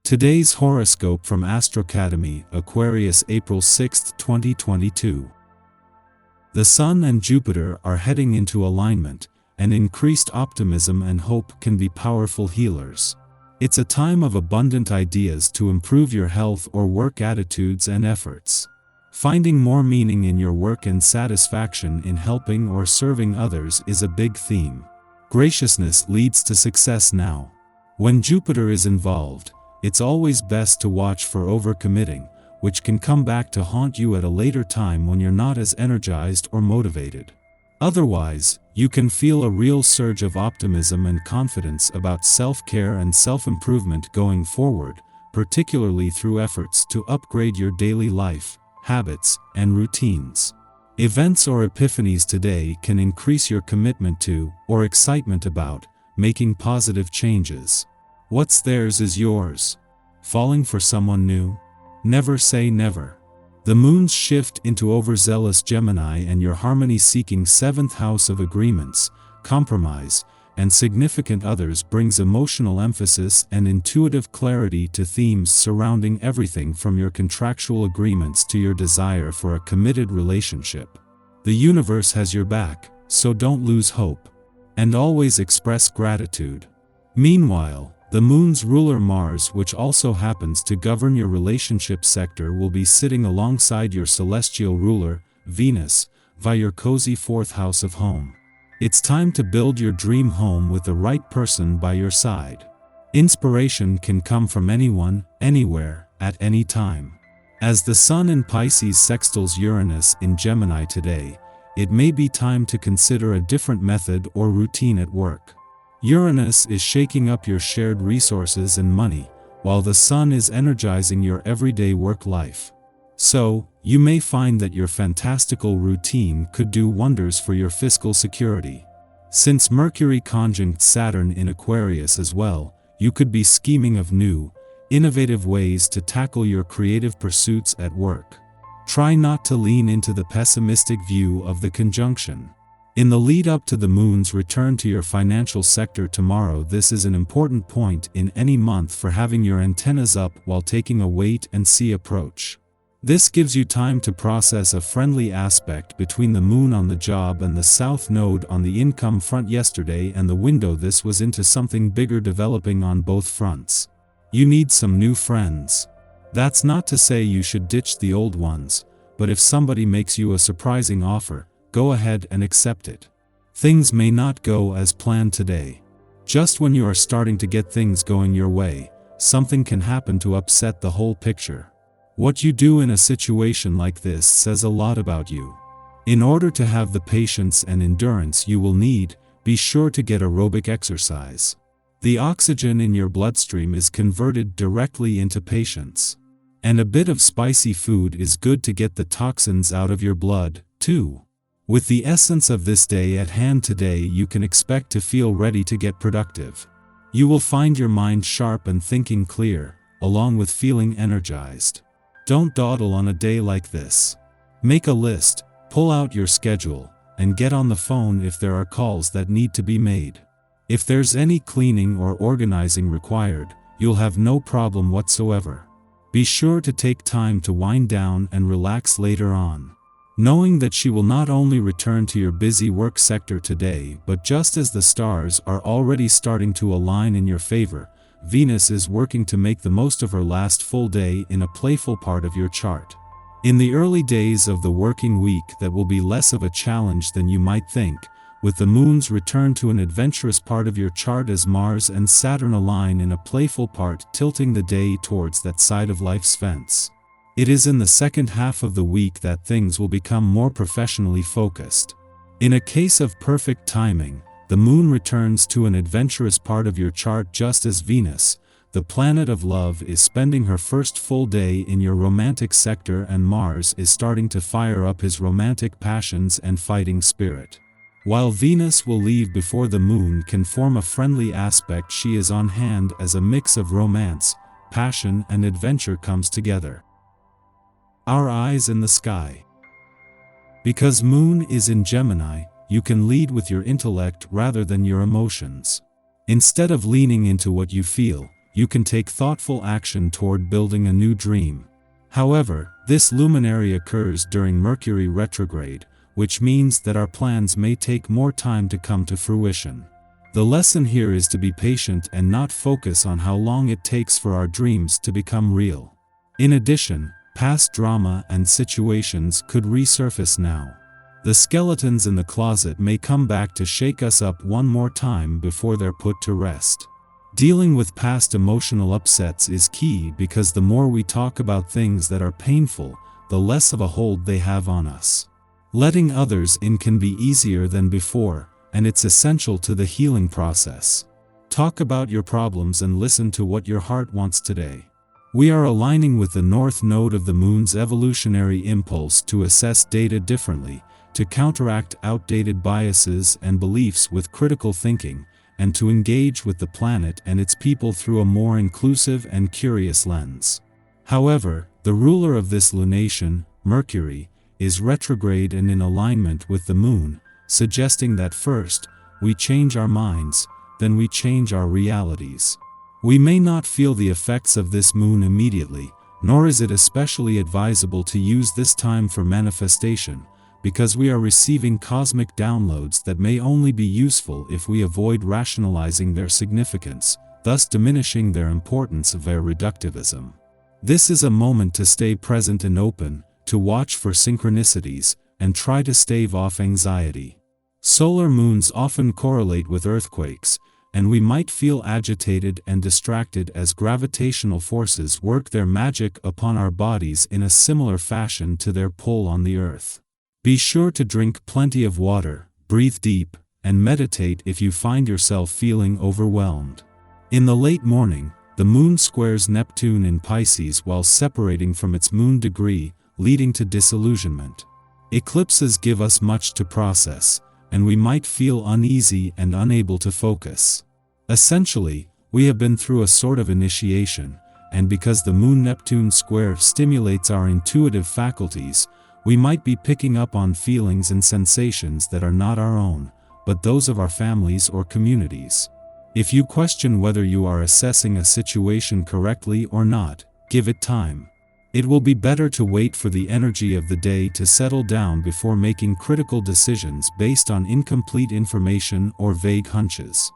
Today's horoscope from Astrocademy, Aquarius April 6, 2022. The Sun and Jupiter are heading into alignment, and increased optimism and hope can be powerful healers. It's a time of abundant ideas to improve your health or work attitudes and efforts. Finding more meaning in your work and satisfaction in helping or serving others is a big theme. Graciousness leads to success now. When Jupiter is involved, it's always best to watch for overcommitting, which can come back to haunt you at a later time when you're not as energized or motivated. Otherwise, you can feel a real surge of optimism and confidence about self-care and self-improvement going forward, particularly through efforts to upgrade your daily life, habits, and routines. Events or epiphanies today can increase your commitment to, or excitement about, making positive changes. What's theirs is yours. Falling for someone new? Never say never. The moon's shift into overzealous Gemini and your harmony-seeking 7th house of agreements, compromise, and significant others brings emotional emphasis and intuitive clarity to themes surrounding everything from your contractual agreements to your desire for a committed relationship. The universe has your back, so don't lose hope. And always express gratitude. Meanwhile, the moon's ruler Mars, which also happens to govern your relationship sector, will be sitting alongside your celestial ruler, Venus, via your cozy 4th house of home. It's time to build your dream home with the right person by your side. Inspiration can come from anyone, anywhere, at any time. As the Sun in Pisces sextiles Uranus in Gemini today, it may be time to consider a different method or routine at work. Uranus is shaking up your shared resources and money, while the Sun is energizing your everyday work life. So, you may find that your fantastical routine could do wonders for your fiscal security. Since Mercury conjunct Saturn in Aquarius as well, you could be scheming of new, innovative ways to tackle your creative pursuits at work. Try not to lean into the pessimistic view of the conjunction. In the lead up to the moon's return to your financial sector tomorrow, this is an important point in any month for having your antennas up while taking a wait-and-see approach. This gives you time to process a friendly aspect between the moon on the job and the south node on the income front yesterday and the window this was into something bigger developing on both fronts. You need some new friends. That's not to say you should ditch the old ones, but if somebody makes you a surprising offer, go ahead and accept it. Things may not go as planned today. Just when you are starting to get things going your way, something can happen to upset the whole picture. What you do in a situation like this says a lot about you. In order to have the patience and endurance you will need, be sure to get aerobic exercise. The oxygen in your bloodstream is converted directly into patience. And a bit of spicy food is good to get the toxins out of your blood, too. With the essence of this day at hand today, you can expect to feel ready to get productive. You will find your mind sharp and thinking clear, along with feeling energized. Don't dawdle on a day like this. Make a list, pull out your schedule, and get on the phone if there are calls that need to be made. If there's any cleaning or organizing required, you'll have no problem whatsoever. Be sure to take time to wind down and relax later on, knowing that she will not only return to your busy work sector today, but just as the stars are already starting to align in your favor, Venus is working to make the most of her last full day in a playful part of your chart. In the early days of the working week, that will be less of a challenge than you might think, with the moon's return to an adventurous part of your chart as Mars and Saturn align in a playful part, tilting the day towards that side of life's fence. It is in the second half of the week that things will become more professionally focused. In a case of perfect timing, the moon returns to an adventurous part of your chart just as Venus, the planet of love, is spending her first full day in your romantic sector, and Mars is starting to fire up his romantic passions and fighting spirit. While Venus will leave before the moon can form a friendly aspect, she is on hand as a mix of romance, passion, and adventure comes together. Our eyes in the sky. Because Moon is in Gemini, you can lead with your intellect rather than your emotions. Instead of leaning into what you feel, you can take thoughtful action toward building a new dream. However, this luminary occurs during Mercury retrograde, which means that our plans may take more time to come to fruition. The lesson here is to be patient and not focus on how long it takes for our dreams to become real. In addition, past drama and situations could resurface now. The skeletons in the closet may come back to shake us up one more time before they're put to rest. Dealing with past emotional upsets is key because the more we talk about things that are painful, the less of a hold they have on us. Letting others in can be easier than before, and it's essential to the healing process. Talk about your problems and listen to what your heart wants today. We are aligning with the north node of the moon's evolutionary impulse to assess data differently, to counteract outdated biases and beliefs with critical thinking, and to engage with the planet and its people through a more inclusive and curious lens. However, the ruler of this lunation, Mercury, is retrograde and in alignment with the moon, suggesting that first, we change our minds, then we change our realities. We may not feel the effects of this moon immediately, nor is it especially advisable to use this time for manifestation, because we are receiving cosmic downloads that may only be useful if we avoid rationalizing their significance, thus diminishing their importance via reductivism. This is a moment to stay present and open, to watch for synchronicities, and try to stave off anxiety. Solar moons often correlate with earthquakes, and we might feel agitated and distracted as gravitational forces work their magic upon our bodies in a similar fashion to their pull on the earth. Be sure to drink plenty of water, breathe deep, and meditate if you find yourself feeling overwhelmed. In the late morning, the moon squares Neptune in Pisces while separating from its moon degree, leading to disillusionment. Eclipses give us much to process, and we might feel uneasy and unable to focus. Essentially, we have been through a sort of initiation, and because the Moon-Neptune square stimulates our intuitive faculties, we might be picking up on feelings and sensations that are not our own, but those of our families or communities. If you question whether you are assessing a situation correctly or not, give it time. It will be better to wait for the energy of the day to settle down before making critical decisions based on incomplete information or vague hunches.